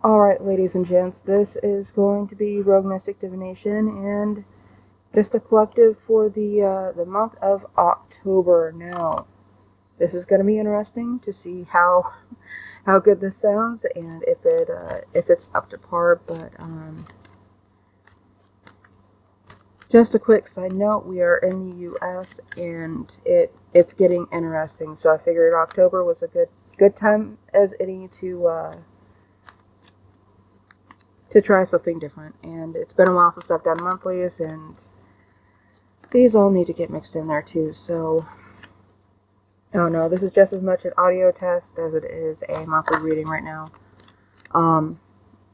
Alright, ladies and gents, this is going to be Rogue Mystic Divination, and just a collective for the month of October. Now, this is going to be interesting to see how good this sounds, and if it's up to par. But just a quick side note: we are in the U.S. and it's getting interesting. So I figured October was a good time as any to try something different. And it's been a while since I've done monthlies, and these all need to get mixed in there too. So, oh no, this is just as much an audio test as it is a monthly reading right now.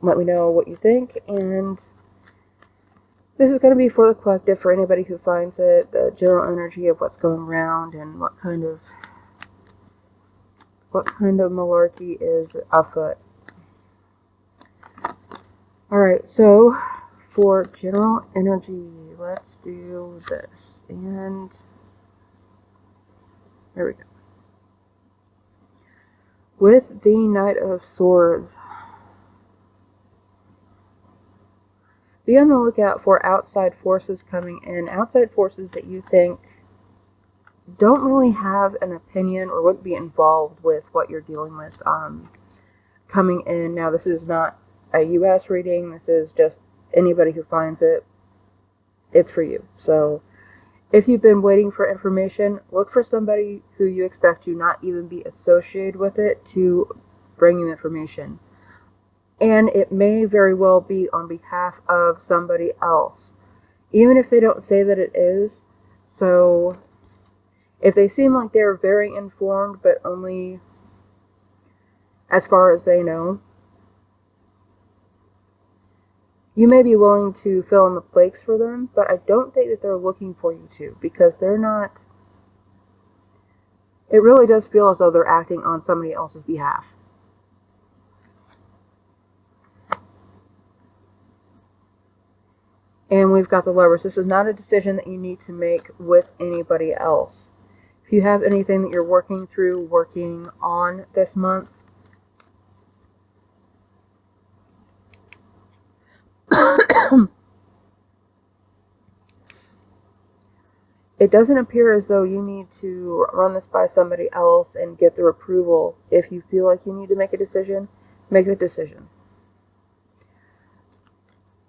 Let me know what you think, and this is going to be for the collective, for anybody who finds it, the general energy of what's going around and what kind of malarkey is afoot. Alright, so for general energy, let's do this. And there we go. With the Knight of Swords, be on the lookout for outside forces coming in. Outside forces that you think don't really have an opinion or wouldn't be involved with what you're dealing with coming in. Now, this is not a U.S. reading. This is just anybody who finds it. It's for you. So if you've been waiting for information, look for somebody who you expect to not even be associated with it to bring you information. And it may very well be on behalf of somebody else, even if they don't say that it is. So if they seem like they're very informed, but only as far as they know, you may be willing to fill in the blanks for them, but I don't think that they're looking for you to, because they're not. It really does feel as though they're acting on somebody else's behalf. And we've got the Lovers. This is not a decision that you need to make with anybody else. If you have anything that you're working on this month, it doesn't appear as though you need to run this by somebody else and get their approval. If you feel like you need to make a decision, make the decision.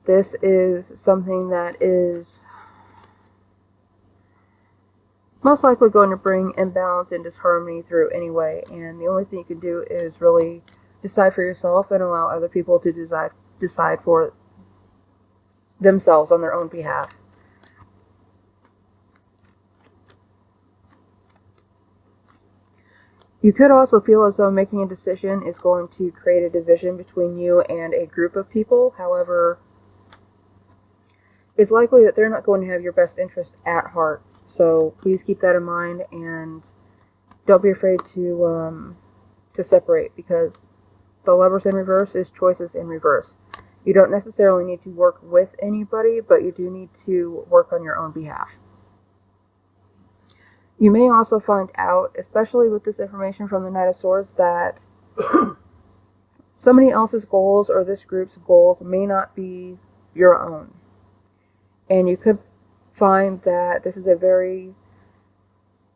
This is something that is most likely going to bring imbalance and disharmony through anyway, and the only thing you can do is really decide for yourself and allow other people to decide for themselves on their own behalf. You could also feel as though making a decision is going to create a division between you and a group of people. However, it's likely that they're not going to have your best interest at heart. So please keep that in mind, and don't be afraid to separate, because the Lovers in reverse is choices in reverse. You don't necessarily need to work with anybody, but you do need to work on your own behalf. You may also find out, especially with this information from the Knight of Swords, that somebody else's goals or this group's goals may not be your own. And you could find that this is a very,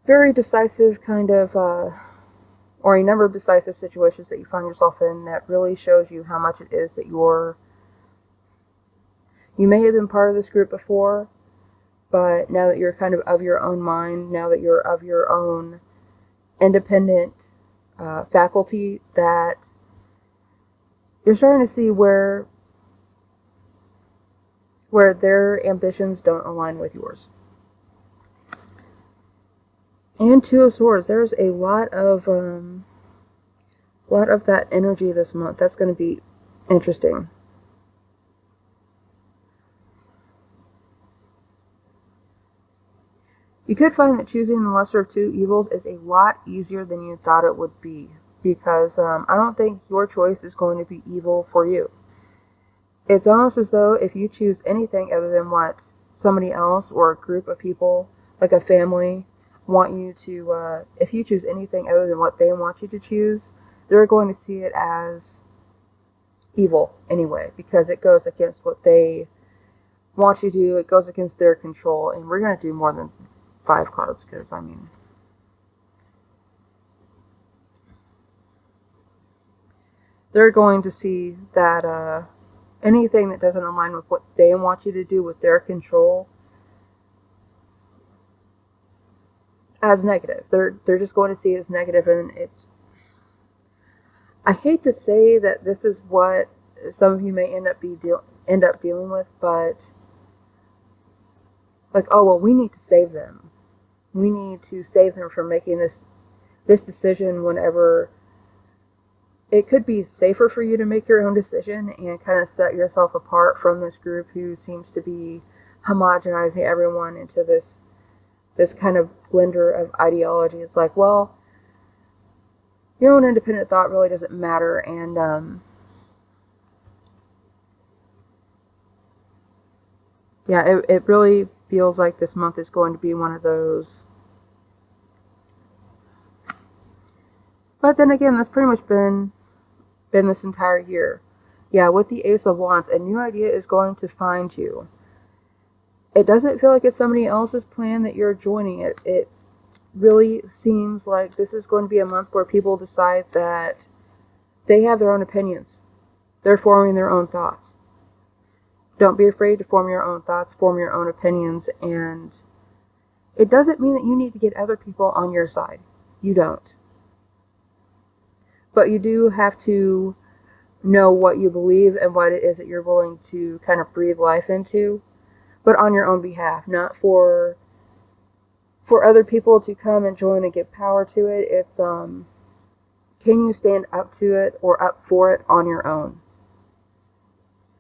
very decisive kind of, or a number of decisive situations that you find yourself in that really shows you how much it is that you may have been part of this group before, but now that you're kind of your own mind, now that you're of your own independent faculty, that you're starting to see where their ambitions don't align with yours. And Two of Swords, there's a lot of that energy this month. That's going to be interesting. You could find that choosing the lesser of two evils is a lot easier than you thought it would be, because I don't think your choice is going to be evil for you. It's almost as though if you choose anything other than what somebody else or a group of people, like a family, want you to, if you choose anything other than what they want you to choose, they're going to see it as evil anyway, because it goes against what they want you to do. It goes against their control, and we're going to do more than 5 cards, because, I mean, they're going to see that anything that doesn't align with what they want you to do with their control as negative. They're just going to see it as negative, and it's, I hate to say that this is what some of you may end up dealing with, but like, oh well, we need to save them. We need to save them from making this decision whenever it could be safer for you to make your own decision and kind of set yourself apart from this group who seems to be homogenizing everyone into this kind of blender of ideology. It's like, well, your own independent thought really doesn't matter, and yeah, it really feels like this month is going to be one of those. But then again, that's pretty much been this entire year. Yeah, with the Ace of Wands, a new idea is going to find you. It doesn't feel like it's somebody else's plan that you're joining. It really seems like this is going to be a month where people decide that they have their own opinions. They're forming their own thoughts. Don't be afraid to form your own thoughts, form your own opinions, and it doesn't mean that you need to get other people on your side. You don't. But you do have to know what you believe and what it is that you're willing to kind of breathe life into, but on your own behalf, not for other people to come and join and give power to it. It's can you stand up to it or up for it on your own?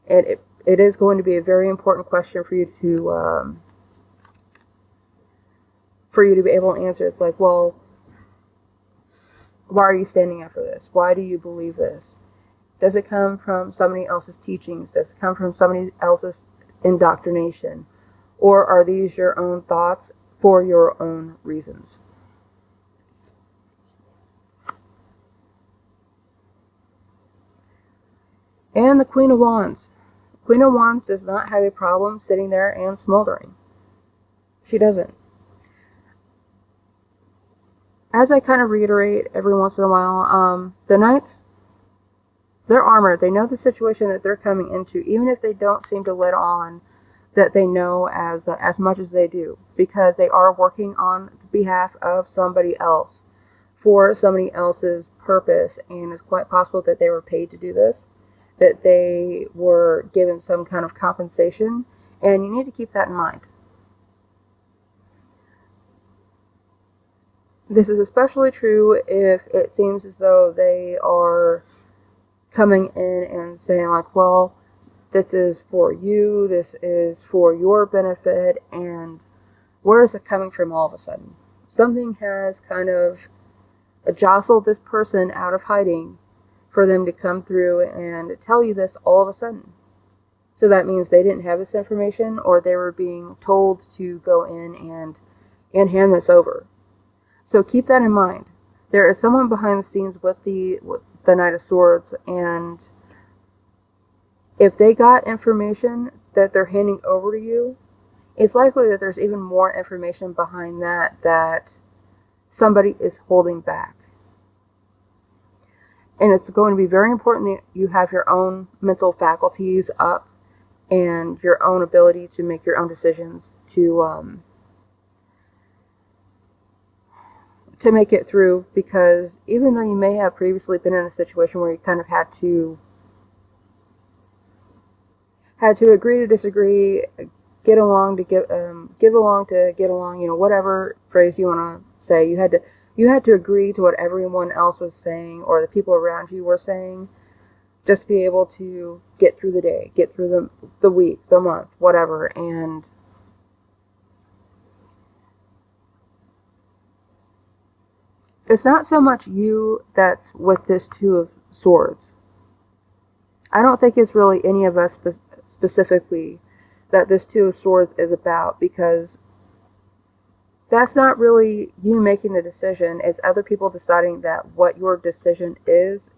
And it is going to be a very important question for you to be able to answer. It's like, well, why are you standing up for this? Why do you believe this? Does it come from somebody else's teachings? Does it come from somebody else's indoctrination? Or are these your own thoughts for your own reasons? And the Queen of Wands. Queen of Wands does not have a problem sitting there and smoldering. She doesn't. As I kind of reiterate every once in a while, the Knights, they're armored. They know the situation that they're coming into, even if they don't seem to let on that they know as much as they do, because they are working on behalf of somebody else for somebody else's purpose, and it's quite possible that they were paid to do this, that they were given some kind of compensation, and you need to keep that in mind. This is especially true if it seems as though they are coming in and saying like, well, this is for you, this is for your benefit, and where is it coming from all of a sudden? Something has kind of jostled this person out of hiding for them to come through and tell you this all of a sudden. So that means they didn't have this information, or they were being told to go in and hand this over. So keep that in mind. There is someone behind the scenes with the Knight of Swords, and if they got information that they're handing over to you, it's likely that there's even more information behind that somebody is holding back. And it's going to be very important that you have your own mental faculties up and your own ability to make your own decisions to make it through, because even though you may have previously been in a situation where you kind of had to agree to disagree, get along to give along to get along, whatever phrase you want to say, you had to agree to what everyone else was saying or the people around you were saying, just to be able to get through the day, get through the week, the month, whatever. And it's not so much you that's with this Two of Swords. I don't think it's really any of us specifically that this Two of Swords is about, because that's not really you making the decision. It's other people deciding that what your decision is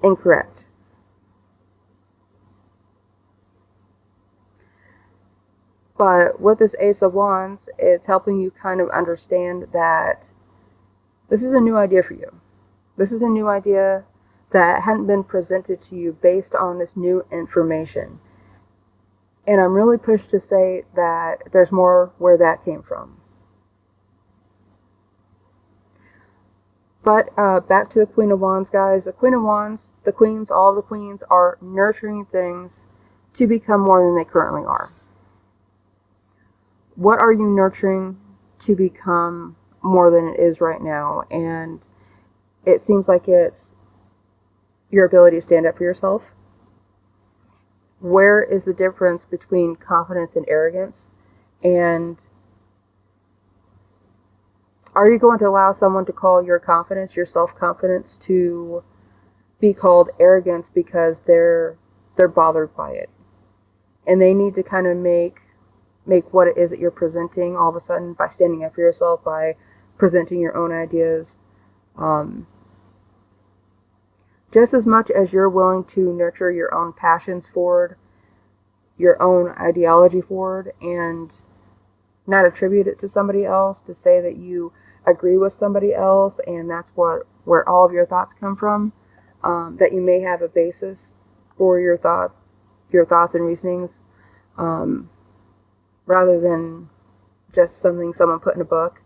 incorrect. But with this Ace of Wands, it's helping you kind of understand that this is a new idea for you. This is a new idea that hadn't been presented to you based on this new information. And I'm really pushed to say that there's more where that came from. But back to the Queen of Wands, guys. The Queen of Wands, the queens, all the queens are nurturing things to become more than they currently are. What are you nurturing to become more than it is right now? And it seems like it's your ability to stand up for yourself. Where is the difference between confidence and arrogance? And are you going to allow someone to call your confidence, your self-confidence, to be called arrogance because they're bothered by it? And they need to kind of make what it is that you're presenting all of a sudden by standing up for yourself, by presenting your own ideas. Just as much as you're willing to nurture your own passions forward, your own ideology forward, and not attribute it to somebody else, to say that you agree with somebody else and that's where all of your thoughts come from, that you may have a basis for your thoughts and reasonings, rather than just something someone put in a book.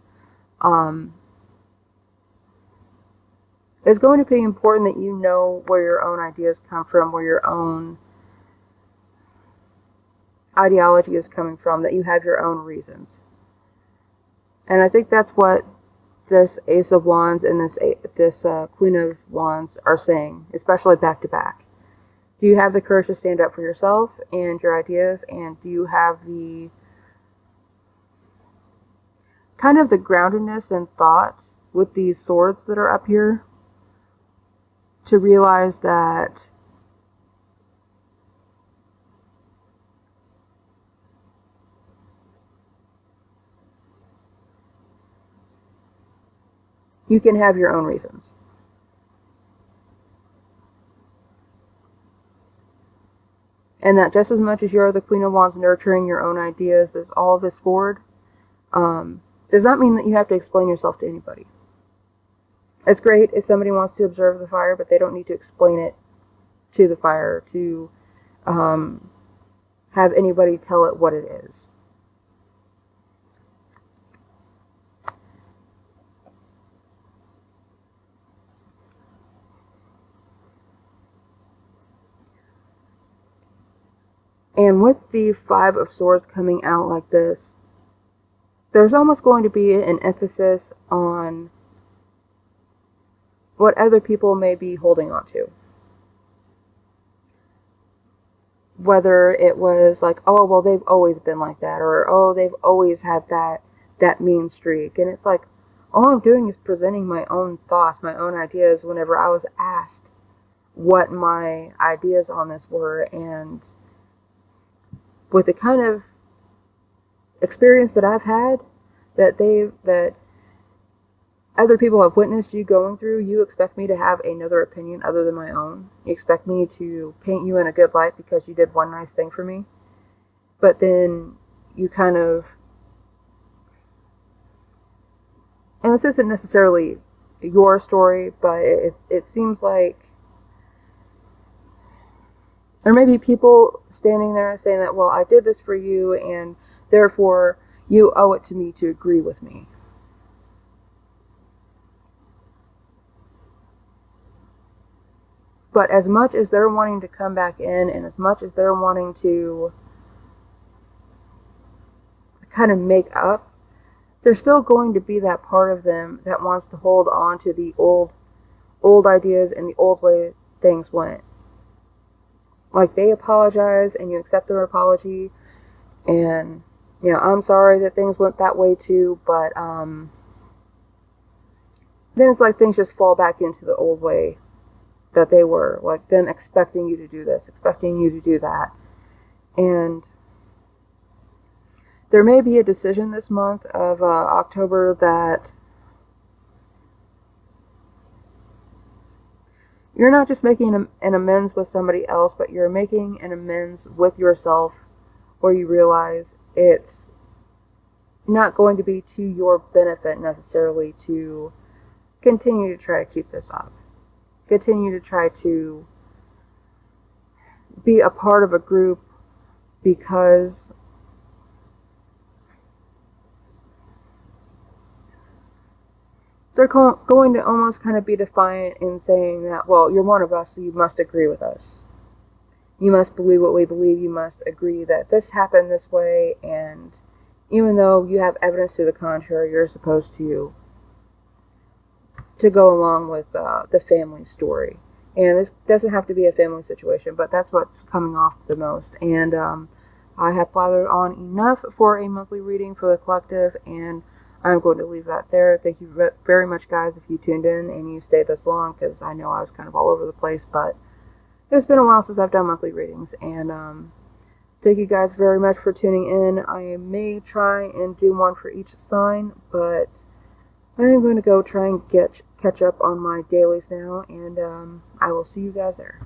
It's going to be important that you know where your own ideas come from, where your own ideology is coming from, that you have your own reasons. And I think that's what this Ace of Wands and this Queen of Wands are saying, especially back to back. Do you have the courage to stand up for yourself and your ideas? And do you have the kind of the groundedness and thought with these swords that are up here to realize that you can have your own reasons? And that just as much as you're the Queen of Wands nurturing your own ideas, as all of this forward, does not mean that you have to explain yourself to anybody. It's great if somebody wants to observe the fire, but they don't need to explain it to the fire, to have anybody tell it what it is. And with the Five of Swords coming out like this, there's almost going to be an emphasis on what other people may be holding on to. Whether it was like, oh, well, they've always been like that, or, oh, they've always had that mean streak. And it's like, all I'm doing is presenting my own thoughts, my own ideas whenever I was asked what my ideas on this were. And with the kind of experience that I've had, that other people have witnessed you going through, you expect me to have another opinion other than my own. You expect me to paint you in a good light because you did one nice thing for me. But then you kind of, and this isn't necessarily your story, but it seems like there may be people standing there saying that, well, I did this for you, and therefore you owe it to me to agree with me. But as much as they're wanting to come back in, and as much as they're wanting to kind of make up, there's still going to be that part of them that wants to hold on to the old ideas and the old way things went. Like, they apologize and you accept their apology, and, you know, I'm sorry that things went that way too, but then it's like things just fall back into the old way that they were, like them expecting you to do this, expecting you to do that. And there may be a decision this month of October that you're not just making an amends with somebody else, but you're making an amends with yourself, where you realize it's not going to be to your benefit necessarily to continue to try to keep this up. Continue to try to be a part of a group because they're going to almost kind of be defiant in saying that, well, you're one of us, so you must agree with us. You must believe what we believe. You must agree that this happened this way, and even though you have evidence to the contrary, you're supposed to go along with the family story. And this doesn't have to be a family situation, but that's what's coming off the most. And I have blathered on enough for a monthly reading for the collective, and I'm going to leave that there. Thank you very much, guys, if you tuned in and you stayed this long, because I know I was kind of all over the place, but it's been a while since I've done monthly readings, and thank you guys very much for tuning in. I may try and do one for each sign, but I am going to go try and catch up on my dailies now, and I will see you guys there.